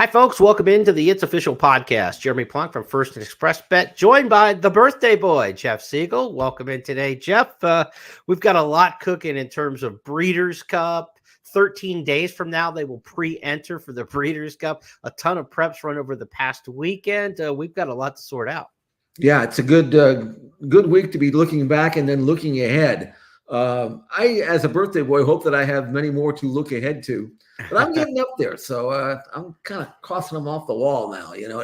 Hi, folks. Welcome into the It's Official podcast. Jeremy Plonk from First and Express Bet, joined by the birthday boy, Jeff Siegel. Welcome in today, Jeff. We've got a lot cooking in terms of Breeders' Cup. 13 days from now, they will pre-enter for the Breeders' Cup. A ton of preps run over the past weekend. We've got a lot to sort out. Yeah, it's a good week to be looking back and then looking ahead. I, as a birthday boy, hope that I have many more to look ahead to. But I'm getting up there, so I'm kind of crossing them off the wall now. You know,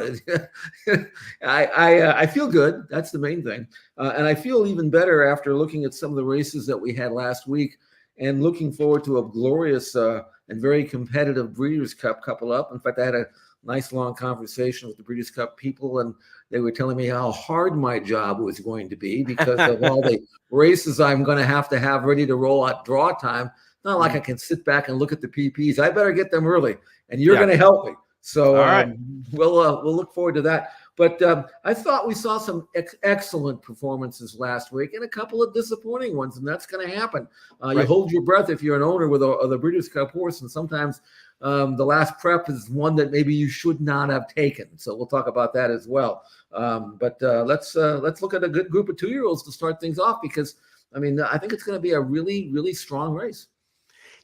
I feel good. That's the main thing, and I feel even better after looking at some of the races that we had last week, and looking forward to a glorious and very competitive Breeders' Cup couple up. In fact, I had a nice long conversation with the Breeders' Cup people, and they were telling me how hard my job was going to be because of all the races I'm going to have ready to roll out draw time. Not like I can sit back and look at the PPs. I better get them early, and you're going to help me. So right. We'll look forward to that. But I thought we saw some excellent performances last week and a couple of disappointing ones, and that's going to happen. You hold your breath if you're an owner with the Breeders' Cup horse, and sometimes the last prep is one that maybe you should not have taken. So we'll talk about that as well. But let's look at a good group of 2-year-olds to start things off, because I mean, I think it's going to be a really, really strong race.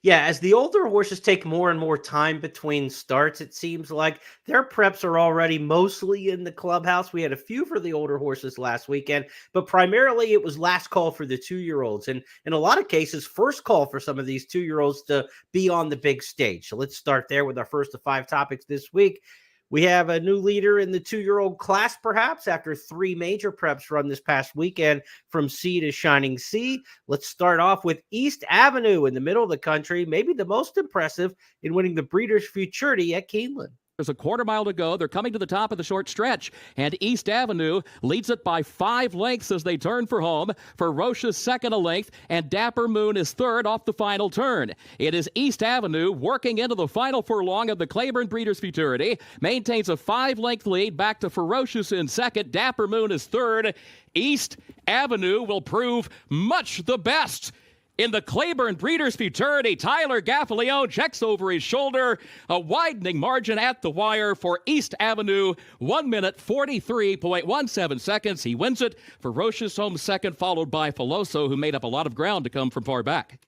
Yeah, as the older horses take more and more time between starts, it seems like their preps are already mostly in the clubhouse. We had a few for the older horses last weekend, but primarily it was last call for the 2-year-olds. And in a lot of cases, first call for some of these 2-year-olds to be on the big stage. So let's start there with our first of 5 topics this week. We have a new leader in the 2-year-old class, perhaps, after 3 major preps run this past weekend from sea to shining sea. Let's start off with East Avenue in the middle of the country, maybe the most impressive in winning the Breeders' Futurity at Keeneland. There's a quarter mile to go. They're coming to the top of the short stretch, and East Avenue leads it by 5 lengths as they turn for home. Ferocious second a length, and Dapper Moon is third off the final turn. It is East Avenue working into the final furlong of the Claiborne Breeders' Futurity. Maintains a 5-length lead back to Ferocious in second. Dapper Moon is third. East Avenue will prove much the best in the Claiborne Breeders' Futurity. Tyler Gaffalione checks over his shoulder. A widening margin at the wire for East Avenue. 1 minute, 43.17 seconds. He wins it. Ferocious home second, followed by Filoso, who made up a lot of ground to come from far back.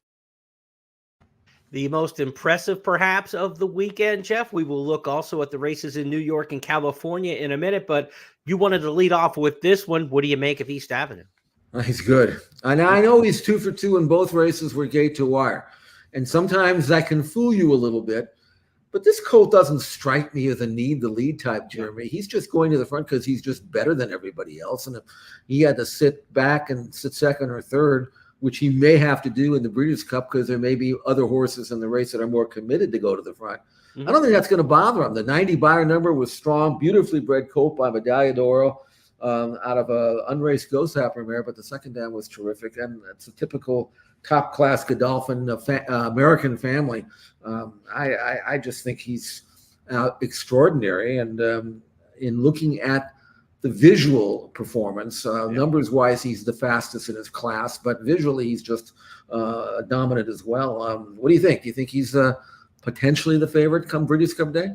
The most impressive, perhaps, of the weekend, Jeff. We will look also at the races in New York and California in a minute, but you wanted to lead off with this one. What do you make of East Avenue? He's good. And I know he's 2 for 2 in both races were gate to wire. And sometimes that can fool you a little bit. But this colt doesn't strike me as a need the lead type, Jeremy. He's just going to the front because he's just better than everybody else. And if he had to sit back and sit second or third, which he may have to do in the Breeders' Cup because there may be other horses in the race that are more committed to go to the front, I don't think that's going to bother him. The 90 buyer number was strong, beautifully bred colt by Medaglia d'Oro. Out of a unraced Ghost Hopper mare, but the second down was terrific, and it's a typical top-class Godolphin American family. I just think he's extraordinary, and in looking at the visual performance, numbers-wise, he's the fastest in his class, but visually, he's just dominant as well. What do you think? Do you think he's potentially the favorite come Breeders' Cup Day?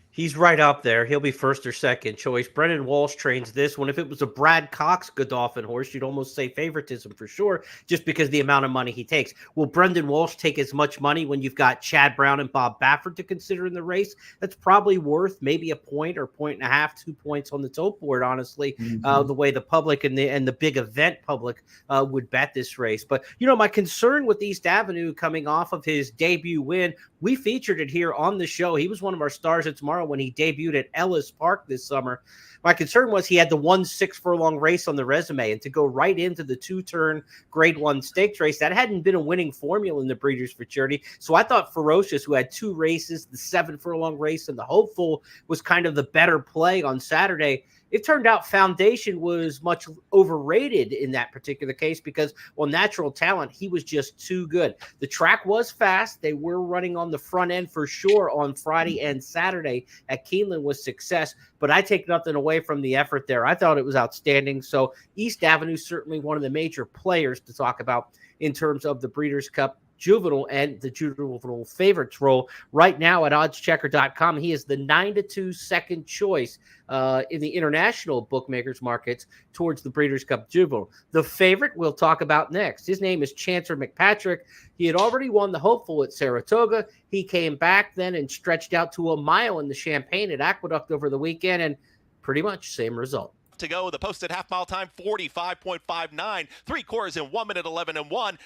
He's right up there. He'll be first or second choice. Brendan Walsh trains this one. If it was a Brad Cox Godolphin horse, you'd almost say favoritism for sure, just because the amount of money he takes. Will Brendan Walsh take as much money when you've got Chad Brown and Bob Baffert to consider in the race? That's probably worth maybe a point or point and a half, 2 points on the tote board, honestly, the way the public and the big event public would bet this race. But, you know, my concern with East Avenue coming off of his debut win, we featured it here on the show. He was one of our stars at tomorrow when he debuted at Ellis Park this summer. My concern was he had the 1-6 furlong race on the resume, and to go right into the 2-turn grade 1 stakes race, that hadn't been a winning formula in the Breeders' Futurity. So I thought Ferocious, who had 2 races, the 7 furlong race and the Hopeful, was kind of the better play on Saturday. It turned out Foundation was much overrated in that particular case because, well, natural talent, he was just too good. The track was fast. They were running on the front end for sure on Friday and Saturday at Keeneland with success, but I take nothing away from the effort there. I thought it was outstanding. So East Avenue, certainly one of the major players to talk about in terms of the Breeders' Cup. Juvenile and the Juvenile favorites role. Right now at oddschecker.com, he is the 9-2 second choice in the international bookmakers markets towards the Breeders' Cup Juvenile. The favorite we'll talk about next. His name is Chancer McPatrick. He had already won the Hopeful at Saratoga. He came back then and stretched out to a mile in the Champagne at Aqueduct over the weekend, and pretty much same result. To go, the posted half mile time 45.59, 3/4 in 1 minute 11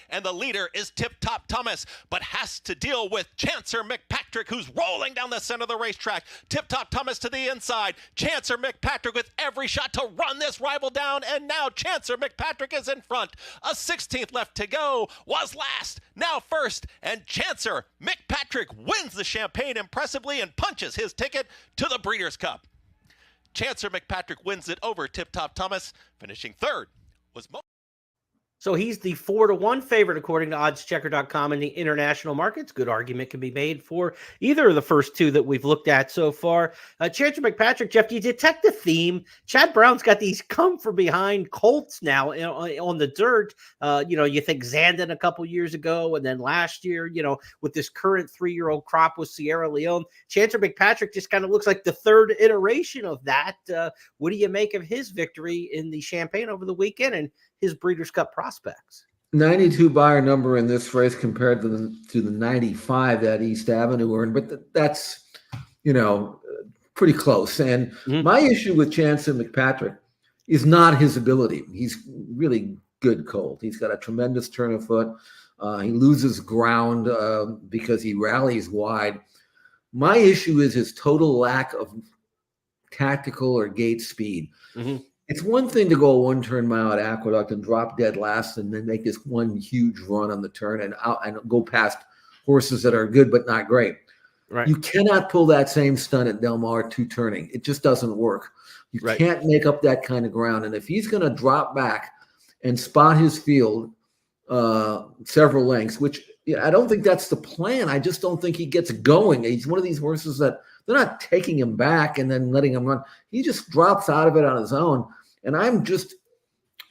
and the leader is Tip Top Thomas, but has to deal with Chancer McPatrick, who's rolling down the center of the racetrack. Tip Top Thomas to the inside, Chancer McPatrick with every shot to run this rival down, and now Chancer McPatrick is in front. A 16th left to go, was last, now first, and Chancer McPatrick wins the Champagne impressively and punches his ticket to the Breeders' Cup. Chancer McPatrick wins it over Tip Top Thomas. Finishing third was So he's the 4-1 favorite according to oddschecker.com in the international markets. Good argument can be made for either of the first two that we've looked at so far. Chancer McPatrick, Jeff, do you detect the theme? Chad Brown's got these come from behind colts now on the dirt. You think Zandon a couple years ago, and then last year, with this current 3-year-old crop with Sierra Leone, Chancer McPatrick just kind of looks like the third iteration of that. What do you make of his victory in the Champagne over the weekend and his Breeders' Cup prospects? 92 buyer number in this race compared to the 95 that East Avenue earned, but that's pretty close. And my issue with Chancer McPatrick is not his ability. He's really good colt. He's got a tremendous turn of foot. He loses ground because he rallies wide. My issue is his total lack of tactical or gate speed. It's one thing to go a 1-turn mile at Aqueduct and drop dead last and then make this one huge run on the turn and go past horses that are good but not great. Right. You cannot pull that same stunt at Del Mar 2-turning. It just doesn't work. You can't make up that kind of ground. And if he's going to drop back and spot his field several lengths, which I don't think that's the plan. I just don't think he gets going. He's one of these horses that they're not taking him back and then letting him run. He just drops out of it on his own. And I'm just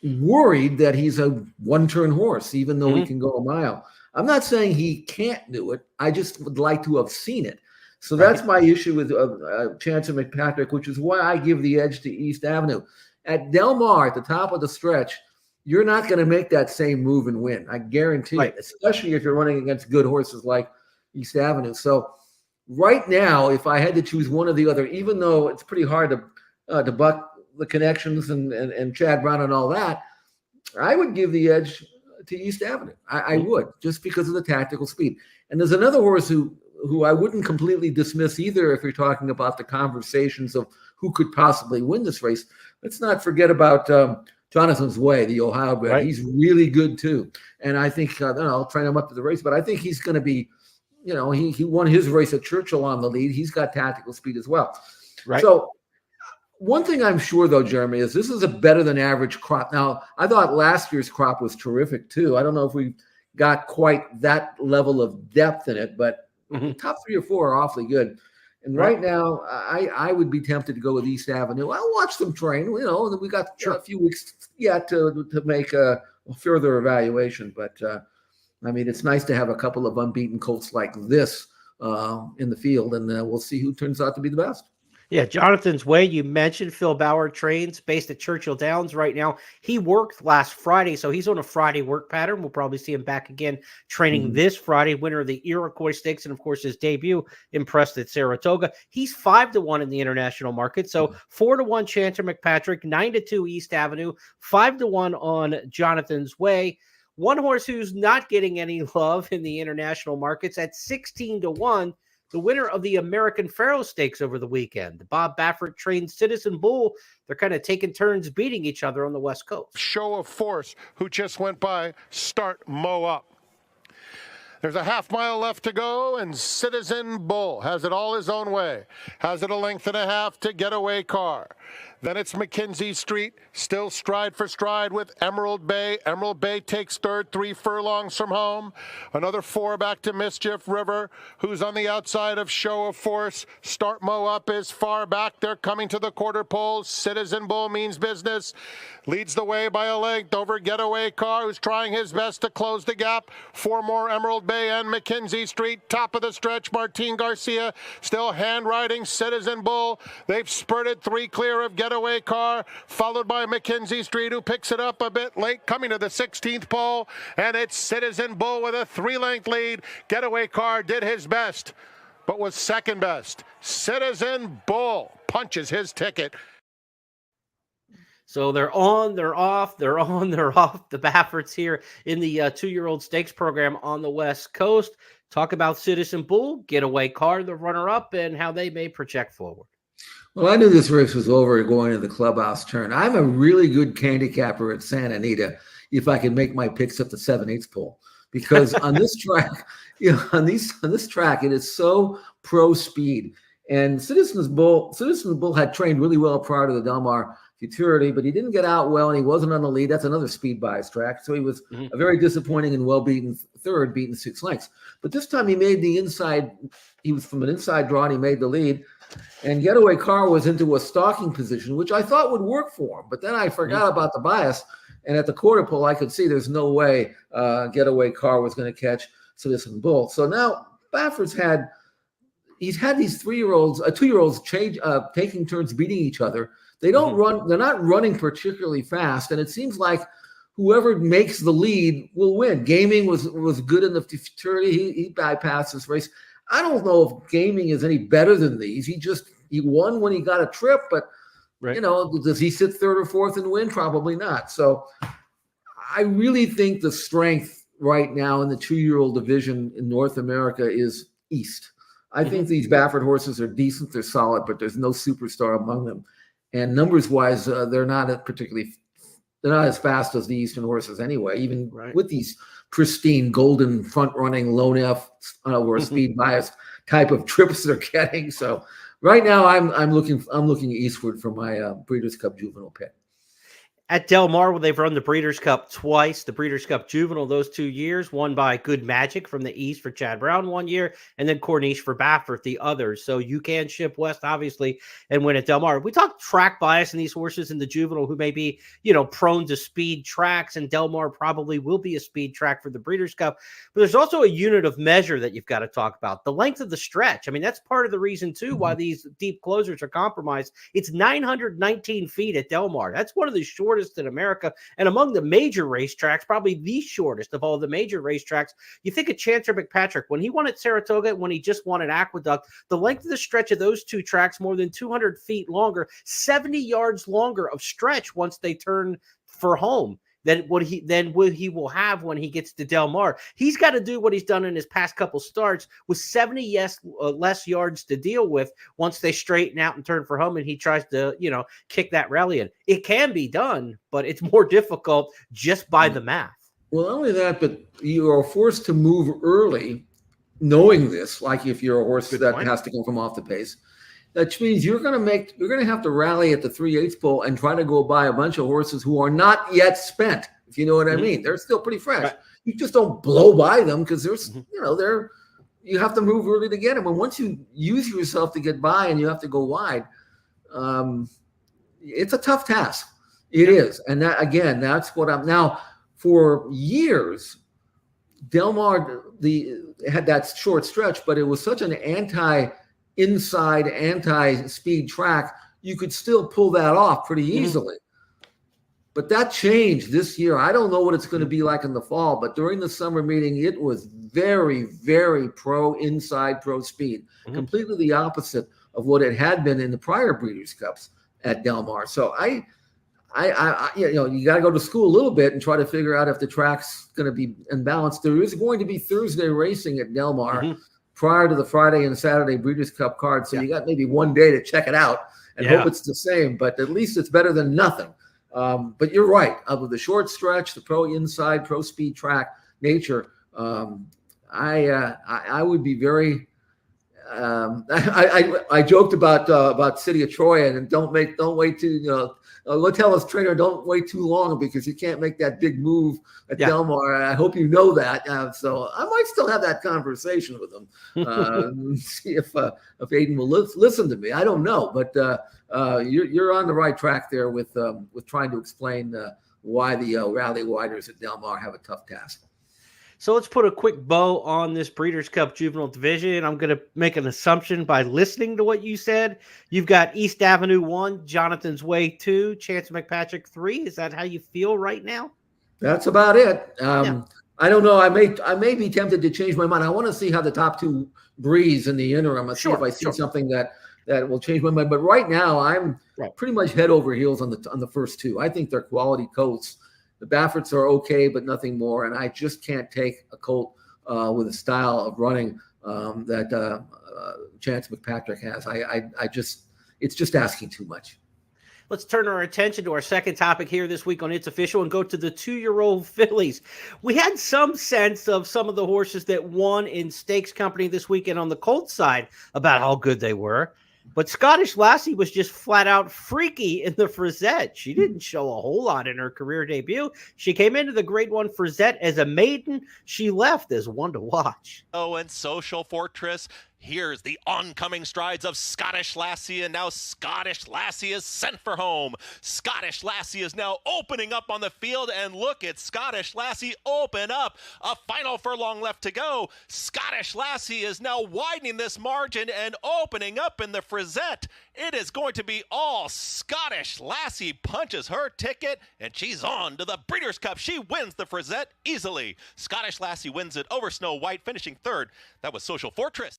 worried that he's a 1-turn horse, even though he can go a mile. I'm not saying he can't do it. I just would like to have seen it. So that's my issue with Chancer McPatrick, which is why I give the edge to East Avenue. At Del Mar, at the top of the stretch, you're not going to make that same move and win. I guarantee it, especially if you're running against good horses like East Avenue. So right now, if I had to choose one or the other, even though it's pretty hard to buck the connections and Chad Brown and all that, I would give the edge to East Avenue. I would, just because of the tactical speed. And there's another horse who I wouldn't completely dismiss either if you're talking about the conversations of who could possibly win this race. Let's not forget about Jonathan's Way, the Ohio bred. Right. He's really good too. And I think, I'll train him up to the race, but I think he's going to be, he won his race at Churchill on the lead. He's got tactical speed as well. Right. So one thing I'm sure, though, Jeremy, is this is a better than average crop. Now, I thought last year's crop was terrific, too. I don't know if we got quite that level of depth in it, but top 3 or 4 are awfully good. And right now, I would be tempted to go with East Avenue. I'll watch them train, and we got a few weeks yet to make a further evaluation. But, it's nice to have a couple of unbeaten colts like this in the field, and we'll see who turns out to be the best. Yeah, Jonathan's Way, you mentioned Phil Bauer trains based at Churchill Downs right now. He worked last Friday, so he's on a Friday work pattern. We'll probably see him back again training this Friday, winner of the Iroquois Stakes, and of course his debut impressed at Saratoga. He's 5-1 in the international market, so 4-1 Chancer McPatrick, 9-2 East Avenue, 5-1 on Jonathan's Way. One horse who's not getting any love in the international markets at 16-1. The winner of the American Pharoah Stakes over the weekend. The Bob Baffert trained Citizen Bull. They're kind of taking turns beating each other on the West Coast. Show of Force, who just went by, start Mo Up. There's a half mile left to go, and Citizen Bull has it all his own way. Has it a length and a half to Getaway Car. Then it's McKenzie Street, still stride for stride with Emerald Bay. Emerald Bay takes third, 3 furlongs from home. Another 4 back to Mischief River, who's on the outside of Show of Force. Start Mo Up is far back. They're coming to the quarter pole. Citizen Bull Means Business leads the way by a length over Getaway Car, who's trying his best to close the gap. 4 more Emerald Bay and McKenzie Street. Top of the stretch, Martin Garcia still hand riding Citizen Bull. They've spurted 3 clear of Getaway Car, followed by McKenzie Street, who picks it up a bit late, coming to the 16th pole, and it's Citizen Bull with a 3-length lead. Getaway Car did his best, but was second best. Citizen Bull punches his ticket. So they're on, they're off, they're on, they're off. The Bafferts here in the 2-year-old stakes program on the West Coast. Talk about Citizen Bull, Getaway Car, the runner-up, and how they may project forward. Well, I knew this race was over going into the clubhouse turn. I'm a really good handicapper at Santa Anita if I can make my picks up to 7/8 pole, because on this track, on this track, it is so pro speed. And Citizen Bull had trained really well prior to the Del Mar Futurity, but he didn't get out well, and he wasn't on the lead. That's another speed bias track. So he was a very disappointing and well-beaten third, beaten 6 lengths. But this time he made the inside. He was from an inside draw, and he made the lead. And Getaway Car was into a stalking position, which I thought would work for him. But then I forgot about the bias. And at the quarter pole, I could see there's no way Getaway Car was going to catch Citizen Bull. So now Baffert's had these 3-year-olds, 2-year-olds taking turns beating each other. They don't run. They're not running particularly fast. And it seems like whoever makes the lead will win. Gaming was good in the Futurity. He bypassed this race. I don't know if Gaming is any better than these. He won when he got a trip, but does he sit third or fourth and win? Probably not. So I really think the strength right now in the 2-year-old division in North America is East. I think these Baffert horses are decent. They're solid, but there's no superstar among them. And numbers wise, they're not as fast as the Eastern horses anyway, even with these pristine golden front running lone F or speed biased type of trips they're getting. So right now I'm looking eastward for my Breeders' Cup Juvenile pick. At Del Mar, where they've run the Breeders' Cup twice, the Breeders' Cup Juvenile those 2 years, won by Good Magic from the East for Chad Brown 1 year, and then Corniche for Baffert the others. So you can ship west, obviously, and win at Del Mar. We talk track bias in these horses in the Juvenile who may be, prone to speed tracks, and Del Mar probably will be a speed track for the Breeders' Cup. But there's also a unit of measure that you've got to talk about, the length of the stretch. I mean, that's part of the reason, too, why these deep closers are compromised. It's 919 feet at Del Mar. That's one of the shortest in America, and among the major racetracks, probably the shortest of all the major racetracks. You think of Chancer McPatrick, when he won at Saratoga, when he just won at Aqueduct, the length of the stretch of those 2 tracks, more than 200 feet longer, 70 yards longer of stretch once they turn for home than what he will have when he gets to Del Mar. He's got to do what he's done in his past couple starts with 70 less yards to deal with once they straighten out and turn for home, and he tries to, kick that rally in. It can be done, but it's more difficult just by the math. Well, not only that, but you are forced to move early, knowing this, like if you're a horse has to go from off the pace. That means you're going to have to rally at the 3/8 pole and try to go by a bunch of horses who are not yet spent, if you know what I mean. They're still pretty fresh. Right. You just don't blow by them because there's, you have to move early to get them. And once you use yourself to get by and you have to go wide, it's a tough task. It is. And that, again, that's what now for years, Del Mar, had that short stretch, but it was such an anti-speed track, you could still pull that off pretty easily. But that changed this year. I don't know what it's going to be like in the fall, but during the summer meeting, it was very, very pro speed, completely the opposite of what it had been in the prior Breeders' Cups at Del Mar. So you got to go to school a little bit and try to figure out if the track's going to be imbalanced. There is going to be Thursday racing at Del Mar prior to the Friday and Saturday Breeders' Cup card. So you got maybe one day to check it out and hope it's the same, but at least it's better than nothing. But you're right. With the short stretch, the pro speed track nature, I would be very I joked about City of Troy and don't wait too Latella's trainer, don't wait too long because you can't make that big move at Del Mar. I hope you know that. So I might still have that conversation with him. See if Aiden will listen to me. I don't know, but you're on the right track there with trying to explain why the rally riders at Del Mar have a tough task. So let's put a quick bow on this Breeders' Cup Juvenile Division. I'm going to make an assumption by listening to what you said. You've got East Avenue 1, Jonathan's Way 2, Chance McPatrick 3. Is that how you feel right now? That's about it. I don't know. I may be tempted to change my mind. I want to see how the top two breeze in the interim. I'll see if I see something that will change my mind. But right now, I'm pretty much head over heels on the first two. I think they're quality coats. The Bafferts are okay, but nothing more. And I just can't take a colt with a style of running that Chance McPatrick has. It's just asking too much. Let's turn our attention to our second topic here this week on It's Official and go to the 2-year-old fillies. We had some sense of some of the horses that won in stakes company this weekend on the colt side about how good they were. But Scottish Lassie was just flat out freaky in the Frizette. She didn't show a whole lot in her career debut. She came into the Grade 1 Frizette as a maiden. She left as one to watch. Oh, and Social Fortress. Here's the oncoming strides of Scottish Lassie, and now Scottish Lassie is sent for home. Scottish Lassie is now opening up on the field, and look at Scottish Lassie open up. A final furlong left to go. Scottish Lassie is now widening this margin and opening up in the Frizette. It is going to be all Scottish Lassie punches her ticket, and she's on to the Breeders' Cup. She wins the Frizette easily. Scottish Lassie wins it over Snow White, finishing third. That was Social Fortress.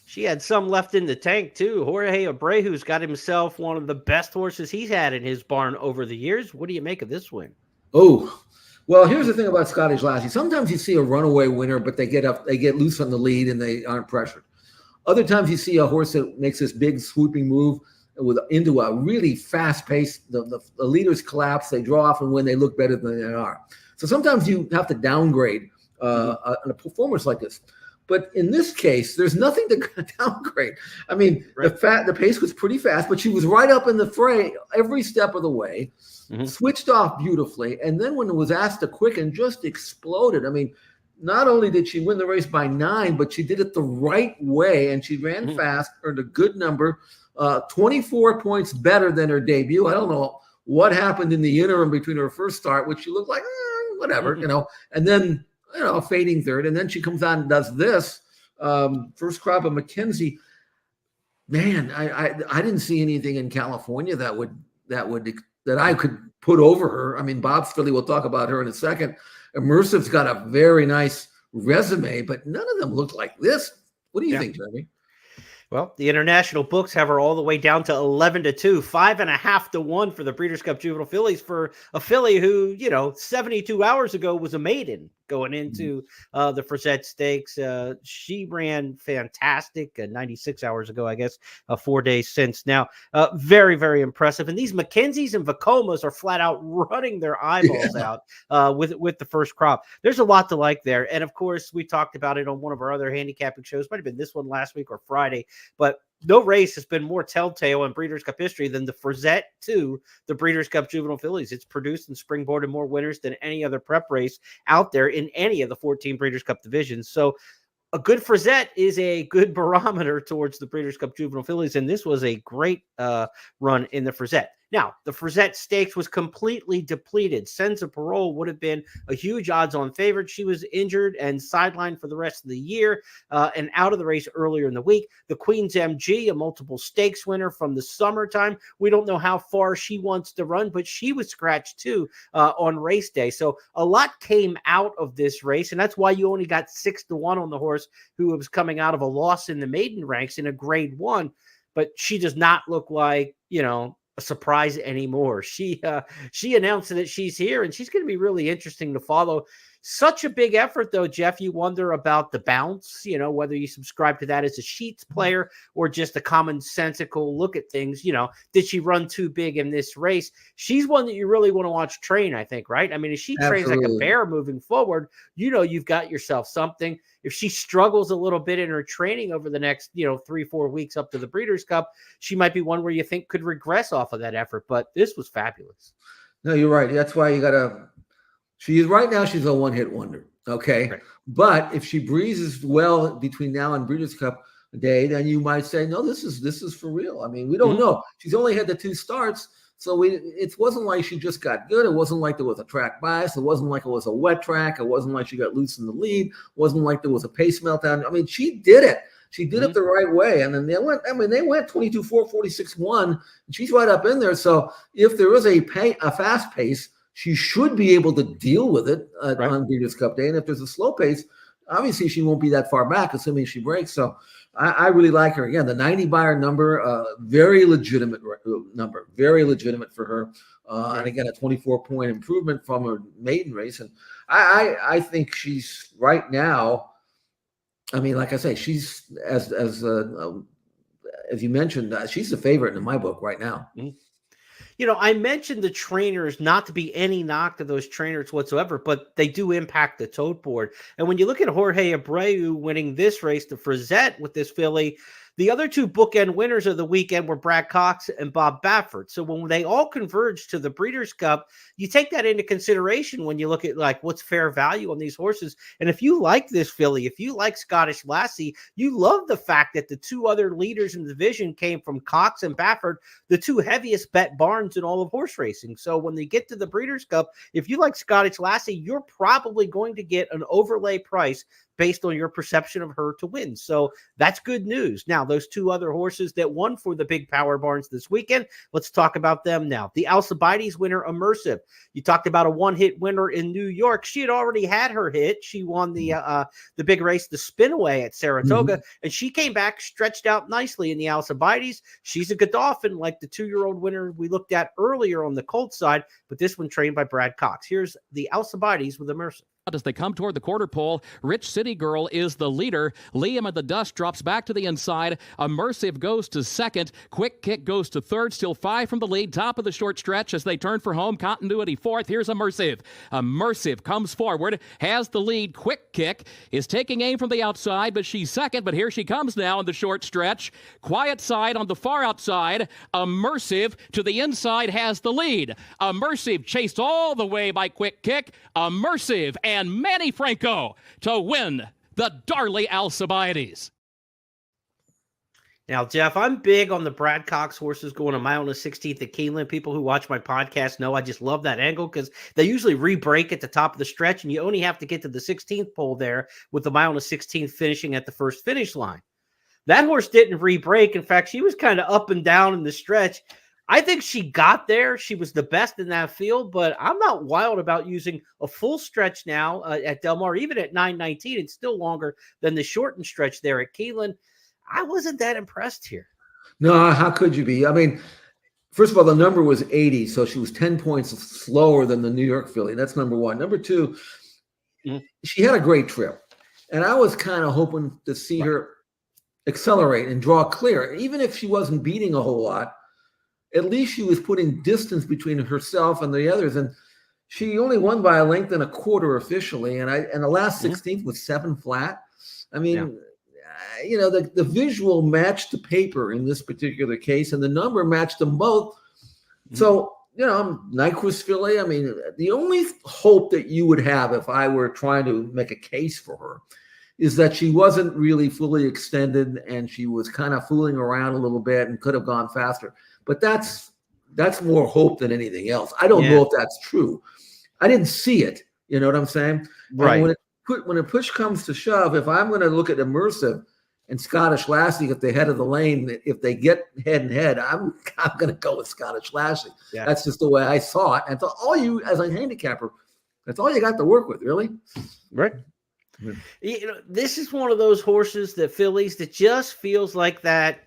She had some left in the tank, too. Jorge Abreu's got himself one of the best horses he's had in his barn over the years. What do you make of this win? Oh, well, here's the thing about Scottish Lassie. Sometimes you see a runaway winner, but they get loose on the lead and they aren't pressured. Other times you see a horse that makes this big swooping move into a really fast pace. The leaders collapse, they draw off and win, they look better than they are. So sometimes you have to downgrade a performance like this. But in this case, there's nothing to downgrade. I mean, the pace was pretty fast, but she was right up in the fray every step of the way, switched off beautifully. And then when it was asked to quicken, just exploded. I mean, not only did she win the race by 9, but she did it the right way. And she ran fast, earned a good number, 24 points better than her debut. I don't know what happened in the interim between her first start, which she looked like, whatever, and then fading third, and then she comes on and does this first crop of Mackenzie. Man, I didn't see anything in California that I could put over her. I mean, Bob's filly, we'll talk about her in a second. Immersive's got a very nice resume, but none of them look like this. What do you think, Jeremy? Well, the international books have her all the way down to 11-2, 5.5 to 1 for the Breeders' Cup Juvenile fillies for a filly who, 72 hours ago was a maiden going into the Frizette Stakes. She ran fantastic 96 hours ago, I guess, 4 days since now. Very, very impressive. And these Mackenzies and Vacomas are flat out running their eyeballs out with the first crop. There's a lot to like there. And, of course, we talked about it on one of our other handicapping shows. Might have been this one last week or Friday. But no race has been more telltale in Breeders' Cup history than the Frizette to the Breeders' Cup Juvenile fillies. It's produced and springboarded more winners than any other prep race out there in any of the 14 Breeders' Cup divisions. So a good Frizette is a good barometer towards the Breeders' Cup Juvenile fillies, and this was a great run in the Frizette. Now, the Frizette Stakes was completely depleted. Senza Parole would have been a huge odds-on favorite. She was injured and sidelined for the rest of the year and out of the race earlier in the week. The Queen's MG, a multiple stakes winner from the summertime. We don't know how far she wants to run, but she was scratched too on race day. So a lot came out of this race, and that's why you only got 6 to 1 on the horse who was coming out of a loss in the maiden ranks in a Grade 1. But she does not look like, a surprise anymore. She announced that she's here, and she's going to be really interesting to follow. Such a big effort, though, Jeff. You wonder about the bounce, whether you subscribe to that as a sheets player or just a commonsensical look at things. Did she run too big in this race? She's one that you really want to watch train, I think, right? I mean, if she trains like a bear moving forward, you've got yourself something. If she struggles a little bit in her training over the next, 3-4 weeks up to the Breeders' Cup, she might be one where you think could regress off of that effort. But this was fabulous. No, you're right. That's why you got to. Right now she's a one-hit wonder, okay? Right. But if she breezes well between now and Breeders' Cup Day, then you might say, no, this is for real. I mean, we don't know. She's only had the 2 starts, so it wasn't like she just got good. It wasn't like there was a track bias. It wasn't like it was a wet track. It wasn't like she got loose in the lead. It wasn't like there was a pace meltdown. I mean, she did it. She did it the right way. And then they went 22-4, 46-1, and she's right up in there. So if there is a fast pace, she should be able to deal with it on Breeders' Cup Day. And if there's a slow pace, obviously she won't be that far back, assuming she breaks. So I really like her. Again, the 90 buyer number, very legitimate number, very legitimate for her. And again, a 24-point improvement from her maiden race. And I think she's right now, I mean, like I say, she's, as you mentioned, she's the favorite in my book right now. I mentioned the trainers, not to be any knock to those trainers whatsoever, but they do impact the tote board. And when you look at Jorge Abreu winning this race, the Frizette with this filly, the other 2 bookend winners of the weekend were Brad Cox and Bob Baffert. So when they all converge to the Breeders' Cup, you take that into consideration when you look at what's fair value on these horses. And if you like this filly, if you like Scottish Lassie, you love the fact that the 2 other leaders in the division came from Cox and Baffert, the 2 heaviest bet barns in all of horse racing. So when they get to the Breeders' Cup, if you like Scottish Lassie, you're probably going to get an overlay price based on your perception of her to win. So that's good news. Now, those 2 other horses that won for the big power barns this weekend, let's talk about them now. The Alcibiades winner, Immersive. You talked about a one-hit winner in New York. She had already had her hit. She won the big race, the Spinaway at Saratoga, and she came back stretched out nicely in the Alcibiades. She's a Godolphin like the 2-year-old winner we looked at earlier on the Colt side, but this one trained by Brad Cox. Here's the Alcibiades with Immersive. As they come toward the quarter pole, Rich City Girl is the leader. Liam at the dust drops back to the inside. Immersive goes to second. Quick Kick goes to third. Still 5 from the lead. Top of the short stretch as they turn for home. Continuity fourth. Here's Immersive. Immersive comes forward, has the lead. Quick Kick is taking aim from the outside, but she's second. But here she comes now in the short stretch. Quiet Side on the far outside. Immersive to the inside has the lead. Immersive chased all the way by Quick Kick. Immersive and Manny Franco to win the Darley Alcibiades. Now, Jeff, I'm big on the Brad Cox horses going a mile and a 16th at Keeneland. People who watch my podcast know I just love that angle because they usually re-break at the top of the stretch, and you only have to get to the 16th pole there with the mile and a 16th finishing at the first finish line. That horse didn't re-break. In fact, she was kind of up and down in the stretch. I think she got there. She was the best in that field, but I'm not wild about using a full stretch now at Del Mar, even at 9:19. It's still longer than the shortened stretch there at Keeneland. I wasn't that impressed here. No, how could you be? I mean, first of all, the number was 80, so she was 10 points slower than the New York filly. That's number one. Number two, she had a great trip, and I was kind of hoping to see her accelerate and draw clear. Even if she wasn't beating a whole lot, at least she was putting distance between herself and the others. And she only won by a length and a quarter officially. And the last 16th was 7 flat. I mean, the visual matched the paper in this particular case, and the number matched them both. So, Nyquist filly, I mean, the only hope that you would have if I were trying to make a case for her is that she wasn't really fully extended and she was kind of fooling around a little bit and could have gone faster. But that's more hope than anything else. I don't know if that's true. I didn't see it. You know what I'm saying? Right. And when a push comes to shove, if I'm going to look at Immersive and Scottish Lassie at the head of the lane, if they get head and head, I'm going to go with Scottish Lassie. Yeah. That's just the way I saw it. And so as a handicapper, that's all you got to work with, really. Right. This is one of those horses, the fillies, that just feels like that.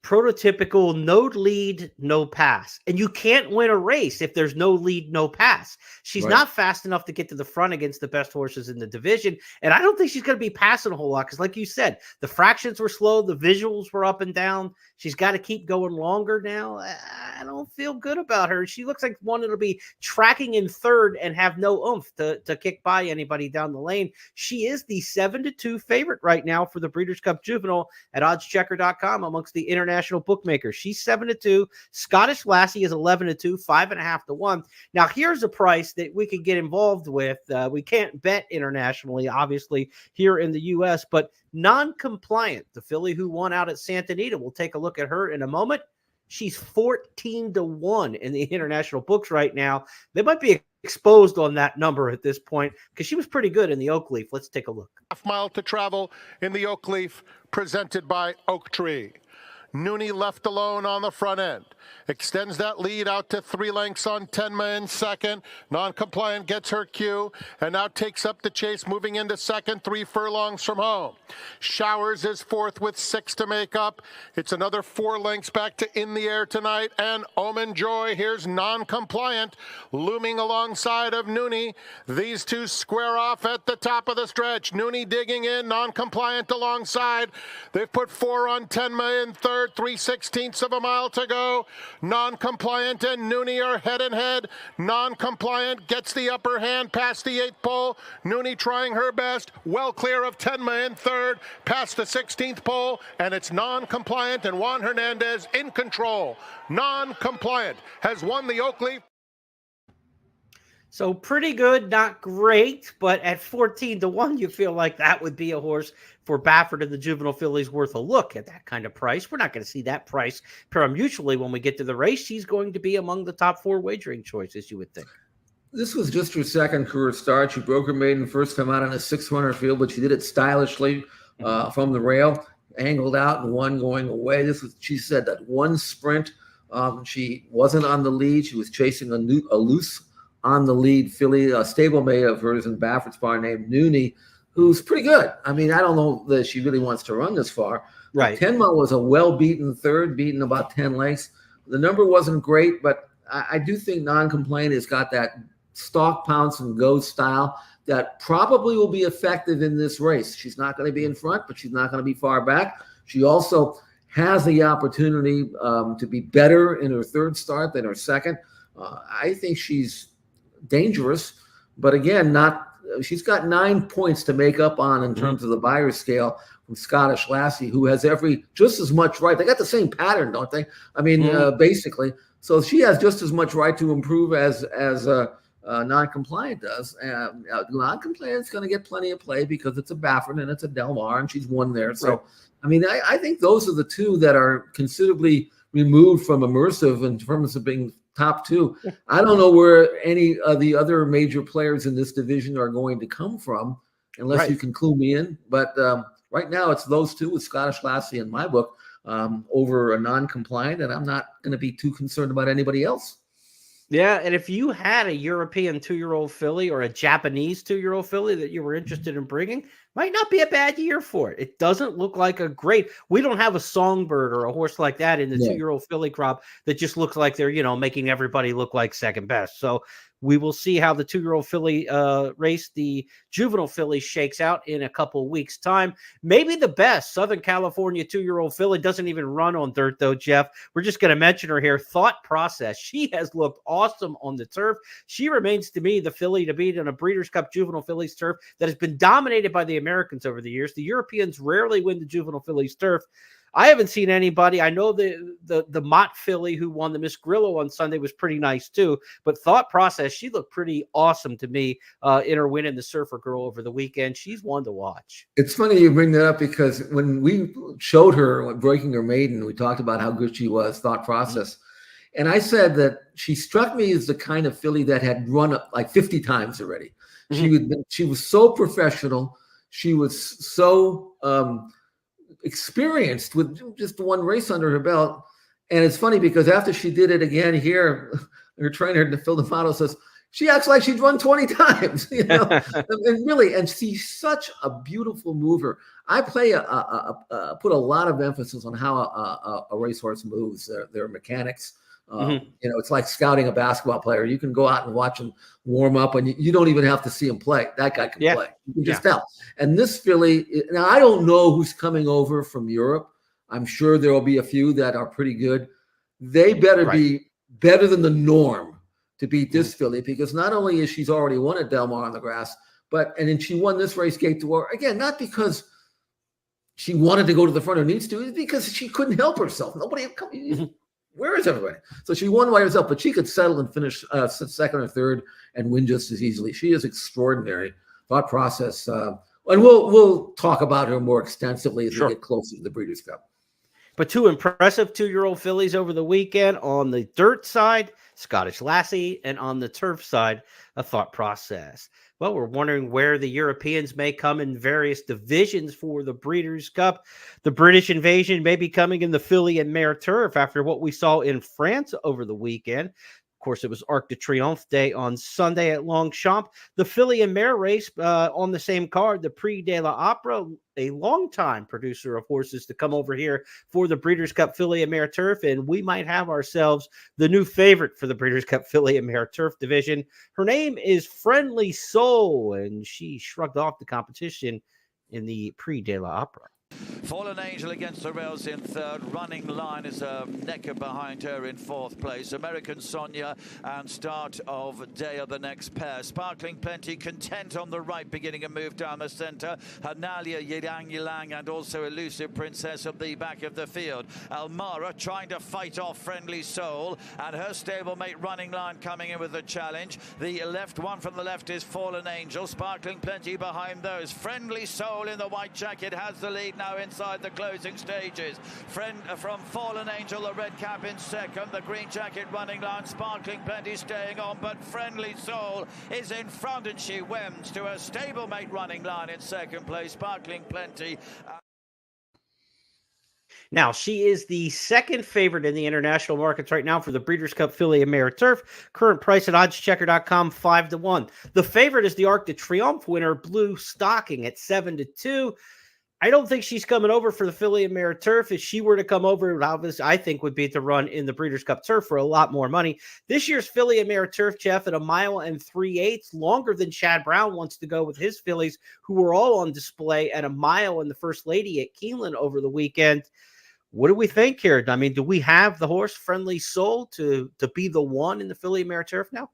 prototypical no lead, no pass. And you can't win a race if there's no lead, no pass. She's not fast enough to get to the front against the best horses in the division. And I don't think she's going to be passing a whole lot because, like you said, the fractions were slow. The visuals were up and down. She's got to keep going longer now. I don't feel good about her. She looks like one that'll be tracking in third and have no oomph to kick by anybody down the lane. She is the 7-2 favorite right now for the Breeders' Cup Juvenile at oddschecker.com amongst the international bookmakers. She's 7-2. Scottish Lassie is 11-2, 5.5 to 1. Now, here's a price that we could get involved with. We can't bet internationally, obviously, here in the U.S., but NonCompliance, the filly who won out at Santa Anita. We'll take a look at her in a moment. She's 14 to 1 in the international books right now. They might be exposed on that number at this point because she was pretty good in the Oak Leaf. Let's take a look. Half mile to travel in the Oak Leaf, presented by Oak Tree. Nooney left alone on the front end. Extends that lead out to 3 lengths on 10 in second. NonCompliant gets her cue and now takes up the chase, moving into second, 3 furlongs from home. Showers is fourth with 6 to make up. It's another 4 lengths back to In the Air tonight. And Omen Joy, here's NonCompliant looming alongside of Nooney. These two square off at the top of the stretch. Nooney digging in, NonCompliant alongside. They've put 4 on 10 in third. 3/16 of a mile to go. NonCompliant and Nooney are head and head. NonCompliant gets the upper hand past the 8th pole. Nooney trying her best, well clear of 10 in third, past the 16th pole, and it's NonCompliant and Juan Hernandez in control. NonCompliant has won the Oak Leaf. So pretty good, not great, but at 14 to 1, you feel like that would be a horse for Baffert and the Juvenile fillies worth a look at that kind of price. We're not going to see that price pari-mutually when we get to the race. She's going to be among the top 4 wagering choices, you would think. This was just her second career start. She broke her maiden first time out on a 6-runner field, but she did it stylishly from the rail, angled out and one going away. She said that one sprint. She wasn't on the lead. She was chasing a loose on the lead filly, a stablemate of hers in Baffert's barn named Nooney, who's pretty good. I mean, I don't know that she really wants to run this far. Right. 10 mile was a well-beaten third, beaten about 10 lengths. The number wasn't great, but I do think NonCompliant has got that stalk, pounce, and go style that probably will be effective in this race. She's not going to be in front, but she's not going to be far back. She also has the opportunity to be better in her third start than her second. I think she's dangerous, but again, she's got 9 points to make up on in terms of the buyer scale from Scottish Lassie, who has just as much right. They got the same pattern, don't they? I mean, basically. So she has just as much right to improve as NonCompliant does. NonCompliant is going to get plenty of play because it's a Baffert and it's a Del Mar, and she's won there. So, right. I mean, I think those are the two that are considerably removed from immersive in terms of being top 2. I don't know where any of the other major players in this division are going to come from, unless you can clue me in. But right now, it's those two with Scottish Lassie in my book over a NonCompliant, and I'm not going to be too concerned about anybody else. Yeah, and if you had a European 2-year-old filly or a Japanese 2-year-old filly that you were interested in bringing, might not be a bad year for it. It doesn't look like we don't have a Songbird or a horse like that in the 2-year-old filly crop that just looks like they're, making everybody look like second best. So we will see how the 2-year-old filly race, the juvenile filly, shakes out in a couple weeks' time. Maybe the best Southern California 2-year-old filly doesn't even run on dirt, though, Jeff. We're just going to mention her here. Thought Process. She has looked awesome on the turf. She remains, to me, the filly to beat on a Breeders' Cup juvenile fillies turf that has been dominated by the Americans over the years. The Europeans rarely win the juvenile fillies turf. I haven't seen anybody. I know the Mott filly who won the Miss Grillo on Sunday was pretty nice too. But Thought Process, she looked pretty awesome to me in her win in the Surfer Girl over the weekend. She's one to watch. It's funny you bring that up because when we showed her breaking her maiden, we talked about how good she was, Thought Process. And I said that she struck me as the kind of filly that had run up like 50 times already. She was so professional. She was so experienced with just one race under her belt. And it's funny because after she did it again here, her trainer, Phil D'Amato, says, She acts like she'd run 20 times, and really, and she's such a beautiful mover. I put a lot of emphasis on how a racehorse moves, their mechanics. It's like scouting a basketball player. You can go out and watch him warm up, and you don't even have to see him play. That guy can play. You can just tell. And this filly, now I don't know who's coming over from Europe. I'm sure there will be a few that are pretty good. They better be better than the norm to beat this filly, because not only is she's already won at Del Mar on the grass, and then she won this race Gate to War again, not because she wanted to go to the front or needs to, it's because she couldn't help herself. Nobody had come. Where is everybody? So she won by herself, but she could settle and finish second or third and win just as easily. She is extraordinary thought process, and we'll talk about her more extensively as we get closer to the Breeders' Cup. But two impressive 2-year-old fillies over the weekend. On the dirt side, Scottish Lassie, and on the turf side, a thought process. Well, we're wondering where the Europeans may come in various divisions for the Breeders' Cup. The British invasion may be coming in the filly and mare turf after what we saw in France over the weekend. Of course, it was Arc de Triomphe Day on Sunday at Longchamp. The filly and mare race on the same card, the Prix de la Opera, a longtime producer of horses to come over here for the Breeders' Cup filly and mare turf, and we might have ourselves the new favorite for the Breeders' Cup filly and mare turf division. Her name is Friendly Soul, and she shrugged off the competition in the Prix de la Opera. Fallen Angel against the rails in third. Running Line is a necker behind her in fourth place. American Sonia and Start of Day are the next pair. Sparkling Plenty content on the right, beginning a move down the centre. Hanalia, Yilang, and also Elusive Princess at the back of the field. Almara trying to fight off Friendly Soul, and her stablemate Running Line coming in with a challenge. The left one from the left is Fallen Angel. Sparkling Plenty behind those. Friendly Soul in the white jacket has the lead now inside the closing stages. From Fallen Angel, the red cap in second, the green jacket Running Line, Sparkling Plenty staying on, but Friendly Soul is in front, and she wins to her stablemate Running Line in second place. Sparkling Plenty. Now, she is the second favorite in the international markets right now for the Breeders' Cup filly and mare turf. Current price at oddschecker.com, 5-1. The favorite is the Arc de Triomphe winner, Blue Stocking, at 7-2. I don't think she's coming over for the filly and mare turf. If she were to come over, I think would be to run in the Breeders' Cup turf for a lot more money. This year's filly and mare turf, Jeff, at 1 3/8 miles, longer than Chad Brown wants to go with his fillies, who were all on display at 1 mile in the First Lady at Keeneland over the weekend. What do we think here? I mean, do we have the horse Friendly Soul to be the one in the filly and mare turf now?